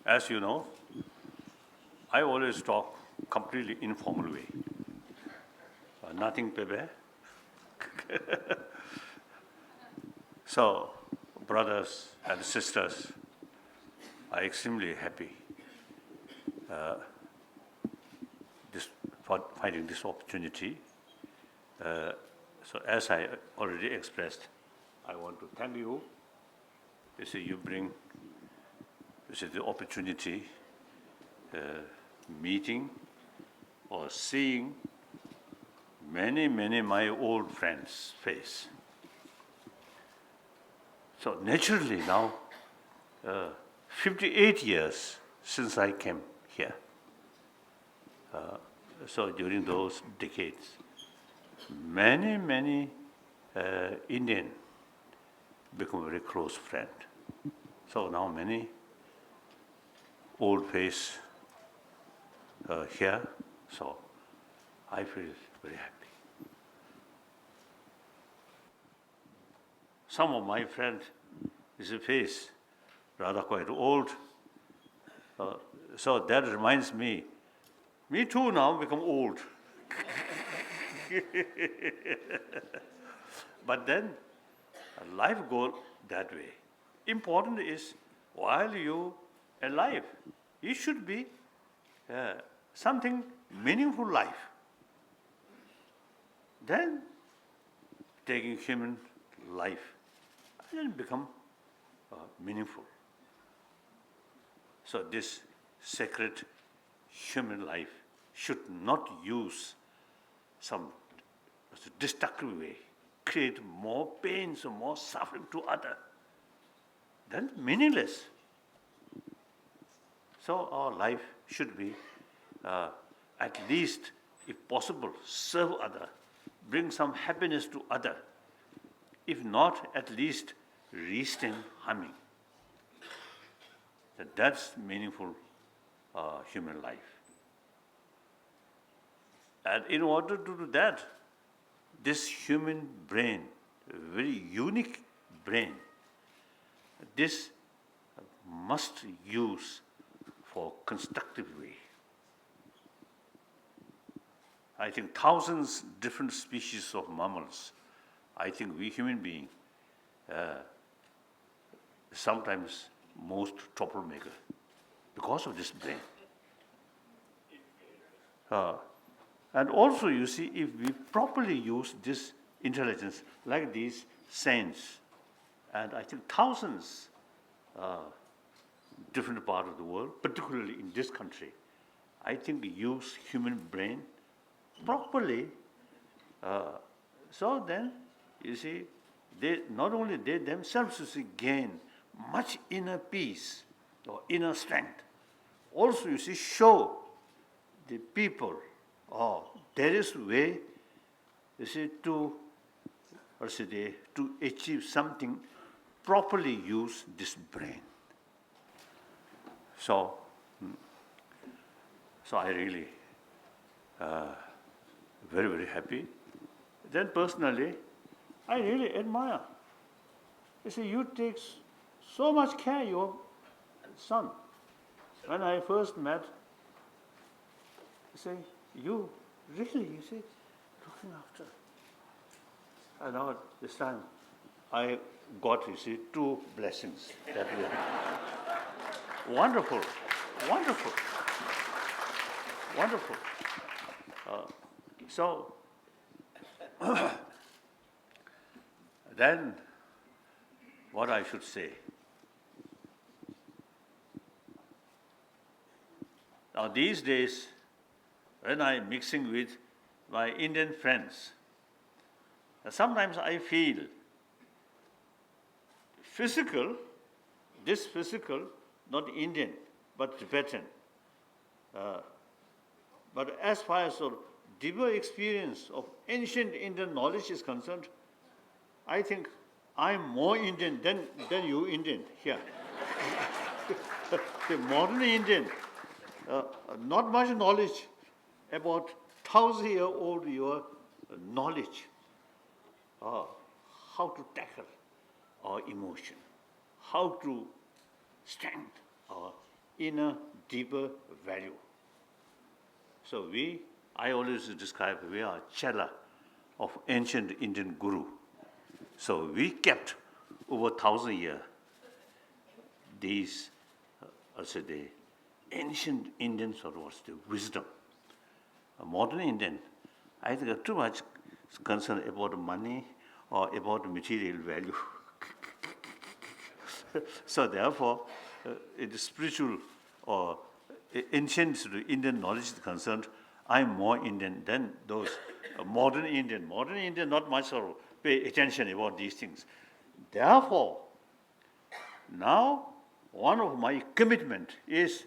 As you know, I always talk completely informal way. Nothing prepared. So, brothers and sisters, I'm extremely happy for finding this opportunity. So, as I already expressed, I want to thank you. You see, you bring the opportunity, meeting or seeing many my old friends' face. So naturally now, 58 years since I came here. So during those decades, many Indian become very close friend. So now many old face here, so I feel very happy. Some of my friends, his face rather quite old, so that reminds me too now become old. But then life goes that way. Important is while you alive, it should be something meaningful life. Then taking human life then become meaningful. So this sacred human life should not use some destructive way, create more pains or more suffering to others. Then meaningless. So our life should be at least, if possible, serve other, bring some happiness to other. If not, at least restrain harming. That's meaningful human life. And in order to do that, this human brain, a very unique brain, this must use for constructive way. I think thousands different species of mammals. I think we human beings sometimes most troublemaker because of this brain. And also, you see, if we properly use this intelligence, like these saints, and I think thousands different parts of the world, particularly in this country, I think use human brain properly. So then, you see, they not only they themselves you see, gain much inner peace or inner strength. Also, you see, show the people, there is way, you see, to achieve something, properly use this brain. So I really very happy. Then personally, I really admire. You see, you take so much care of your son. When I first met, you really, looking after. And now this time, I got, two blessings that way. Wonderful. So, then, what I should say? Now, these days, when I'm mixing with my Indian friends, sometimes I feel this physical, not Indian, but Tibetan. But as far as deeper experience of ancient Indian knowledge is concerned, I think I'm more Indian than you Indian here. The modern Indian, not much knowledge about 1,000-year-old your knowledge. How to tackle our emotion, how to strengthen our inner, deeper value. So I always describe we are chela of ancient Indian guru. So we kept over 1,000 years these, the ancient Indian sort of the wisdom. A modern Indian, I think, are too much concerned about money or about material value. So therefore, it is spiritual or ancient Indian knowledge is concerned, I'm more Indian than those modern Indian. Modern Indian not much sort of pay attention about these things. Therefore, now one of my commitment is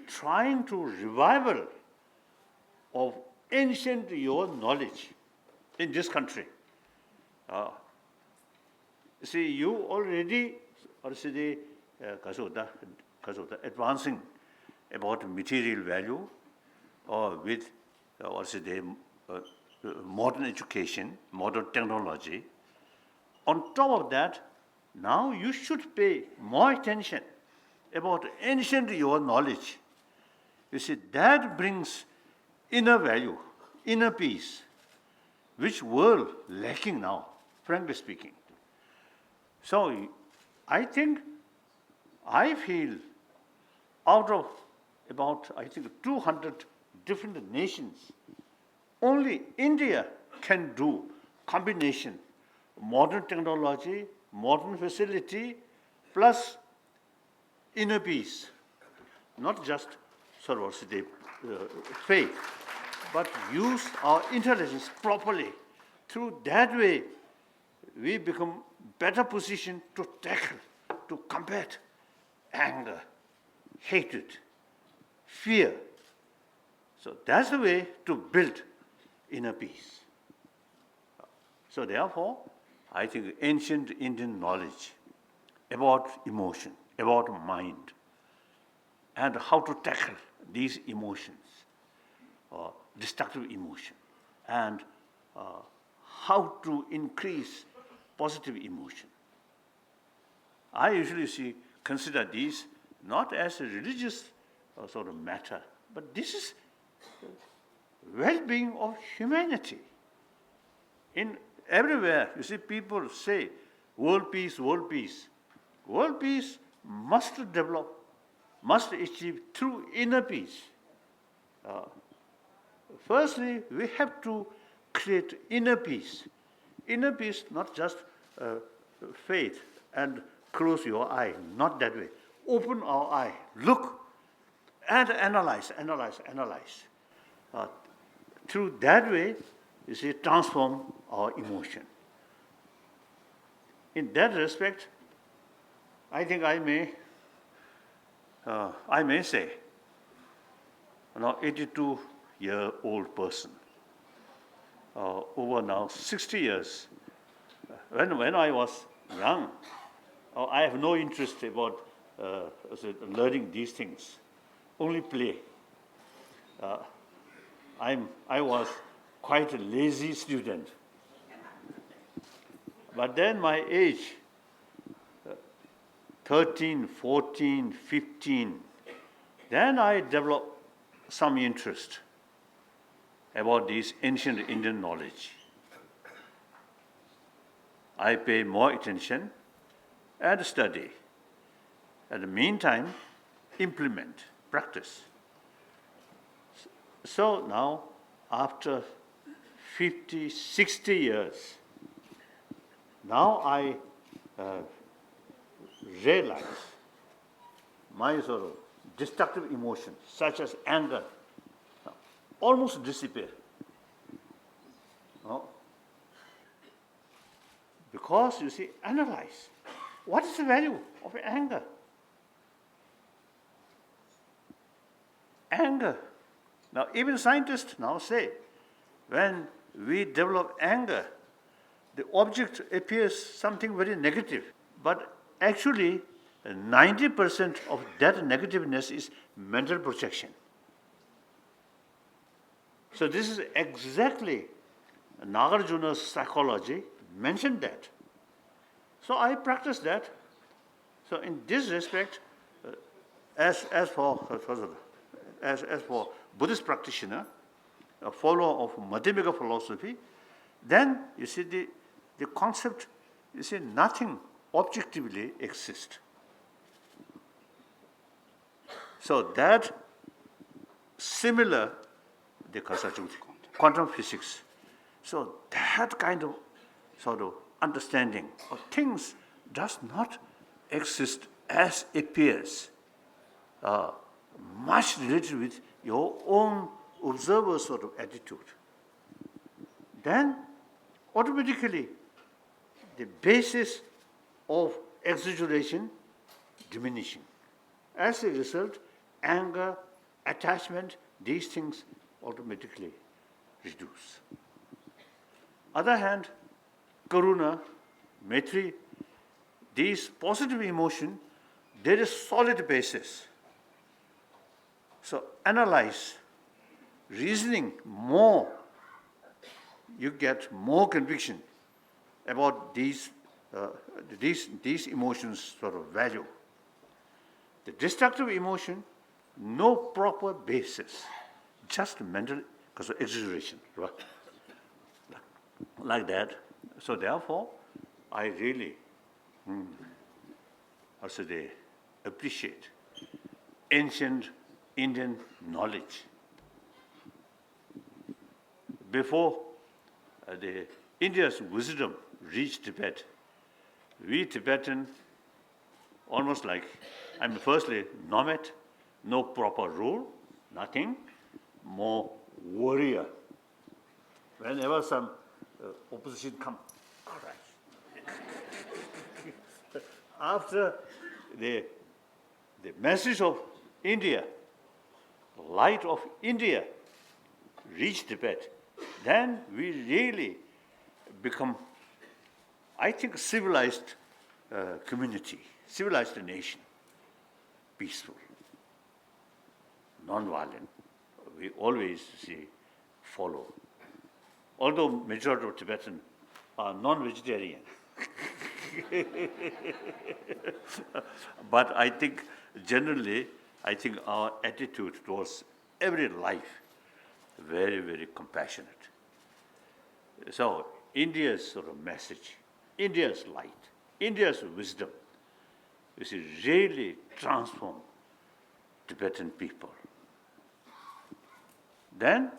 trying to revival of ancient your knowledge in this country. See, you already advancing about material value or with modern education, modern technology. On top of that, now you should pay more attention about ancient your knowledge. You see, that brings inner value, inner peace, which world lacking now, frankly speaking. So I feel out of about, 200 different nations, only India can do combination, modern technology, modern facility, plus inner peace. Not just faith, but use our intelligence properly. Through that way, we become better positioned to tackle, to combat anger, hatred, fear. So that's the way to build inner peace. So therefore, I think ancient Indian knowledge about emotion, about mind, and how to tackle these emotions, destructive emotion, and how to increase positive emotion. I usually consider these not as a religious sort of matter, but this is well-being of humanity. In everywhere, you see, people say, world peace, world peace. World peace must develop, must achieve through inner peace. Firstly, we have to create inner peace. Inner peace, not just faith and close your eye, not that way. Open our eye, look, and analyze. Through that way, you see, transform our emotion. In that respect, I think I may say, 82-year-old person, over now 60 years. When I was young, I have no interest about learning these things, only play. I was quite a lazy student. But then my age, 13, 14, 15, then I developed some interest about this ancient Indian knowledge. I pay more attention and study. At the meantime, implement, practice. So now, after 50, 60 years, now I realize my sort of destructive emotions, such as anger, almost disappear. Because, you see, analyze. What is the value of anger? Anger. Now, even scientists now say, when we develop anger, the object appears something very negative. But actually, 90% of that negativeness is mental projection. So this is exactly Nagarjuna's psychology mentioned that. So I practice that. So in this respect, as for Buddhist practitioner, a follower of Madhyamika philosophy, then you see the concept, you see nothing objectively exists. So that similar, the quantum physics. So that kind of sort of understanding of things does not exist as appears, much related with your own observer sort of attitude. Then automatically the basis of exaggeration diminishing. As a result, anger, attachment, these things automatically reduce. Other hand, karuna, maitri, these positive emotion, there is solid basis. So analyze, reasoning more, you get more conviction about these emotions sort of value. The destructive emotion, no proper basis, just mental, because of exaggeration, right? Like that. So therefore, I really, appreciate ancient Indian knowledge. Before the India's wisdom reached Tibet, we Tibetan, almost like, firstly, nomad, no proper rule, nothing, more warrior. Whenever some opposition comes, after the message of India, the light of India reached Tibet, then we really become, I think, civilized community, civilized nation, peaceful, non-violent. We always follow. Although majority of Tibetans are non-vegetarian. But I think generally, our attitude towards every life, very, very compassionate. So India's sort of message, India's light, India's wisdom, really transform Tibetan people. Then,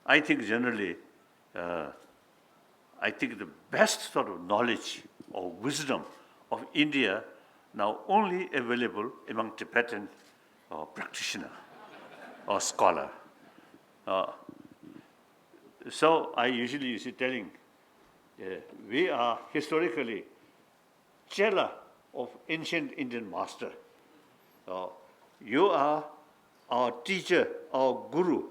I think generally, the best sort of knowledge or wisdom of India now only available among Tibetan practitioner or scholar. So I usually telling, we are historically chela of ancient Indian master. You are our teacher, our guru.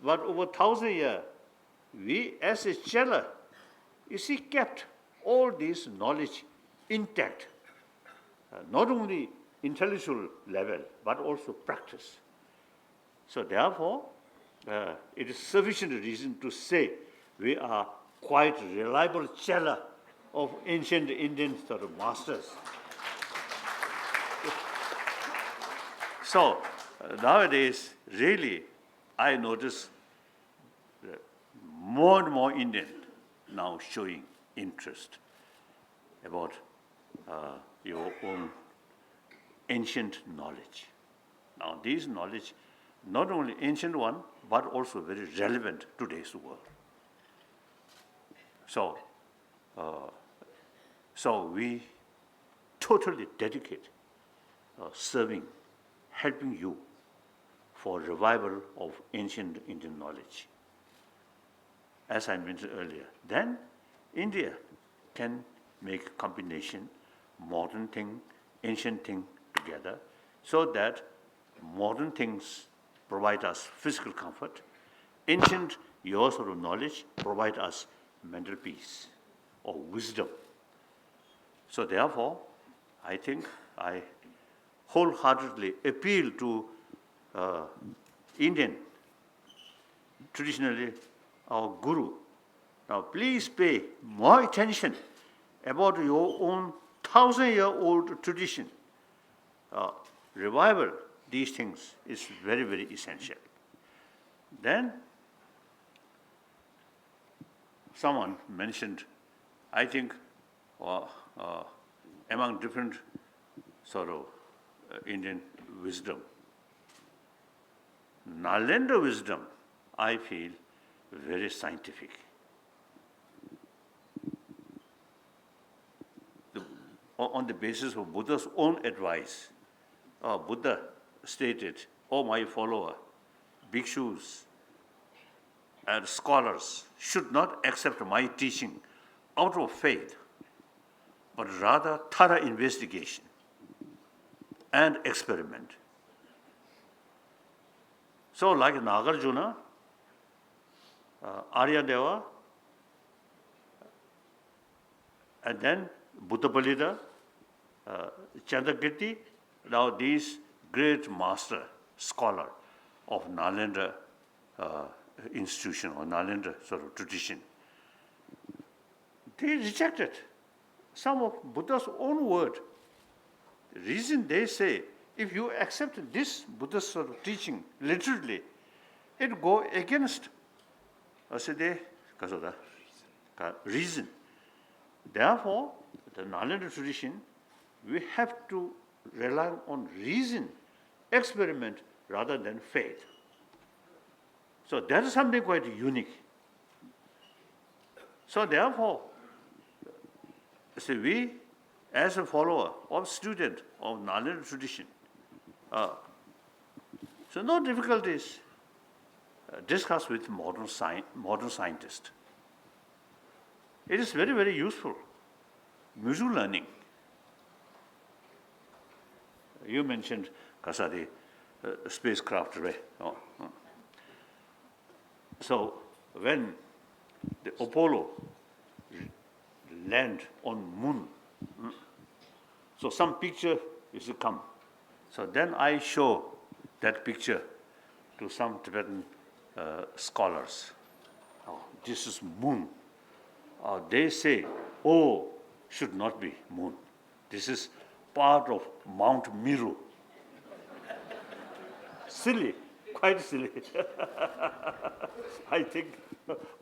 But over 1,000 years, we as a chela, kept all this knowledge intact, not only intellectual level, but also practice. So therefore, it is sufficient reason to say we are quite reliable chela of ancient Indian sort of masters. So nowadays, really, I notice more and more Indian now showing interest about your own ancient knowledge. Now, this knowledge, not only ancient one, but also very relevant to today's world. So we totally dedicate serving, helping you for revival of ancient Indian knowledge. As I mentioned earlier, then India can make combination, modern thing, ancient thing together, so that modern things provide us physical comfort, ancient, your sort of knowledge, provide us mental peace or wisdom. So therefore, I think I wholeheartedly appeal to Indian, traditionally our guru. Now please pay more attention about your own 1,000-year-old tradition, revival, these things is very, very essential. Then someone mentioned, I think, among different sort of Indian wisdom, Nalanda wisdom, I feel, very scientific. On the basis of Buddha's own advice, Buddha stated, "Oh, my follower, bhikshus and scholars should not accept my teaching out of faith, but rather thorough investigation and experiment." So like Nagarjuna, Aryadeva, and then Buddhapalita, Chandrakirti, now these great master scholar of Nalanda institution or Nalanda sort of tradition, they rejected some of Buddha's own word. The reason they say, if you accept this Buddha's sort of teaching literally, it go against reason. Therefore, the Nalanda tradition, we have to rely on reason, experiment, rather than faith. So that is something quite unique. So therefore, we, as a follower or student of Nalanda tradition, so no difficulties discuss with modern scientists. It is very, very useful. Mutual learning. You mentioned Kasadi spacecraft array. So when the Apollo land on moon, so some picture is to come. So then I show that picture to some Tibetan scholars. Oh, this is moon. They say, oh, should not be moon. This is part of Mount Meru. Silly, quite silly. I think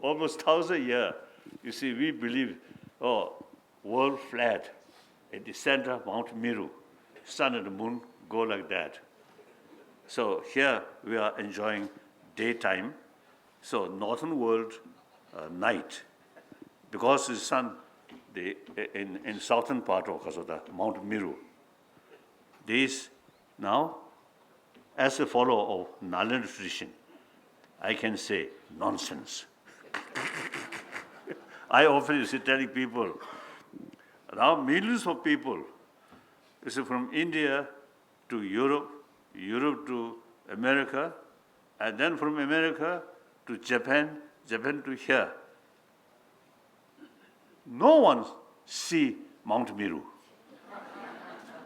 almost 1,000 years. You see, we believe, world flat. At the center of Mount Meru, sun and the moon go like that. So here we are enjoying daytime. So northern world, night. Because the sun, in southern part of Kasota, Mount Meru. This now, as a follower of Nalanda tradition, I can say nonsense. I often used to telling people, now millions of people, from India to Europe, Europe to America, and then from America to Japan, Japan to here. No one see Mount Meru.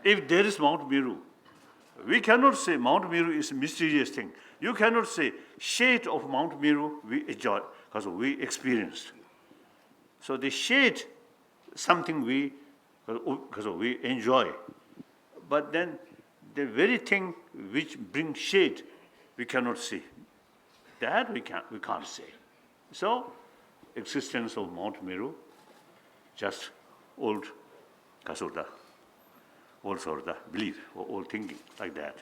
If there is Mount Meru, we cannot say Mount Meru is a mysterious thing. You cannot say shade of Mount Meru we enjoy because we experienced. So the shade, something we enjoy. But then the very thing which brings shade, we cannot see. That we can't say. So existence of Mount Meru, just old Kasurda, old Sorda belief, or old thinking, like that.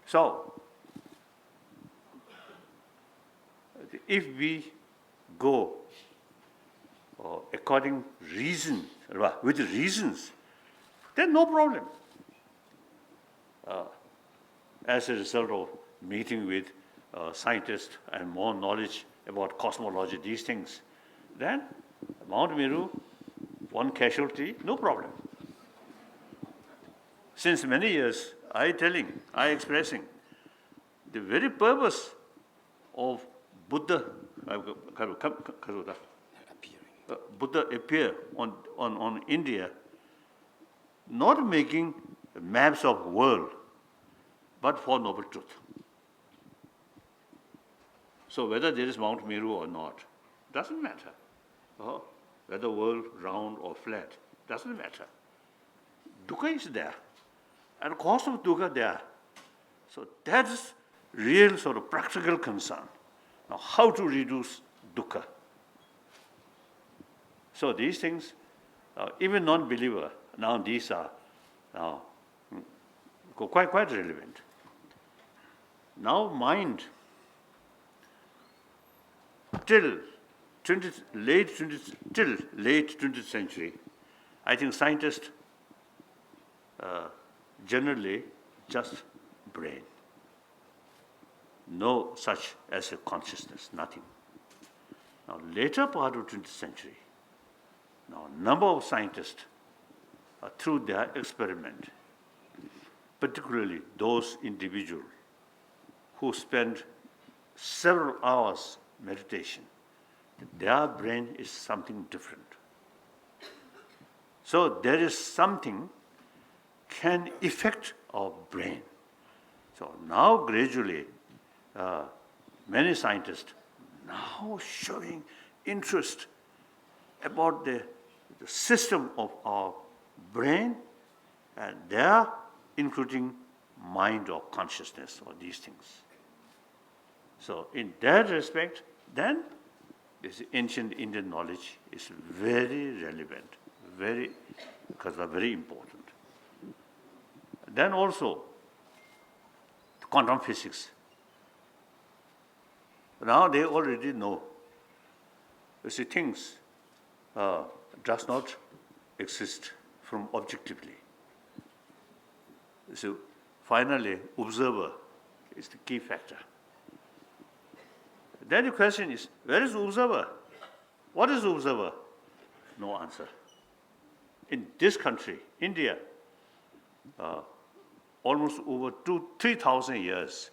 So, if we go according reason, with reasons, then no problem. As a result of meeting with scientists and more knowledge about cosmology, these things, then Mount Meru, one casualty, no problem. Since many years, I expressing the very purpose of Buddha, Buddha appear on India, not making maps of world, but for noble truth. So whether there is Mount Meru or not, doesn't matter. whether world round or flat, doesn't matter. Dukkha is there, and cause of dukkha there. So that's real sort of practical concern. Now, how to reduce dukkha? So these things, even non-believer, now these are now quite relevant. Now mind, till late 20th century, I think scientists generally just brain. No such as a consciousness, nothing. Now later part of 20th century, now number of scientists through their experiment, particularly those individuals who spend several hours meditation, their brain is something different. So there is something can affect our brain. So now gradually, many scientists now showing interest about the system of our brain, and there including mind or consciousness or these things. So in that respect, then this ancient Indian knowledge is very relevant, very important. Then also quantum physics. Now they already know. You see, things does not exist from objectively. So finally, observer is the key factor. Then the question is, where is the observer? What is the observer? No answer. In this country, India, almost over 3,000 years,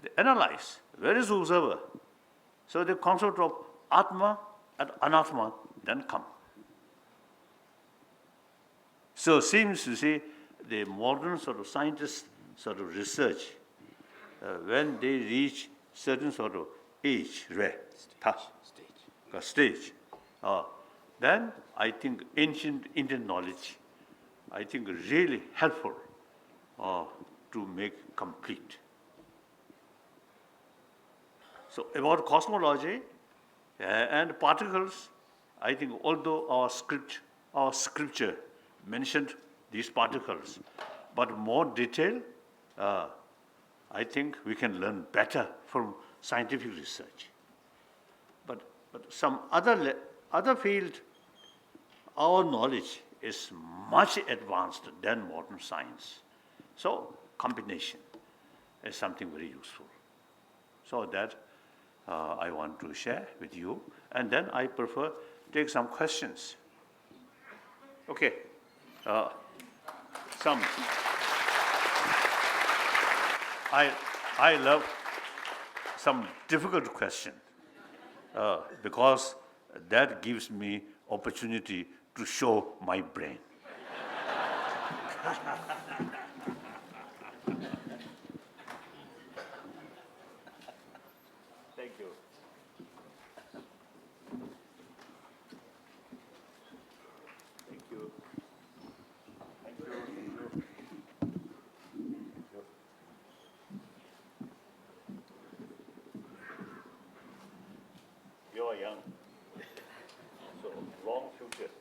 they analyze, where is the observer? So the concept of Atma and Anatma then come. So seems to see the modern sort of scientists sort of research, when they reach certain sort of age, stage, then I think ancient Indian knowledge, I think really helpful to make complete. So about cosmology and particles, I think although our scripture mentioned these particles, but more detail, I think we can learn better from scientific research. But some other field, our knowledge is much advanced than modern science. So combination is something very useful. So that I want to share with you, and then I prefer take some questions. Okay, some. I love some difficult question because that gives me opportunity to show my brain. Thank you. Thank you. Thank you. You are young, so long future.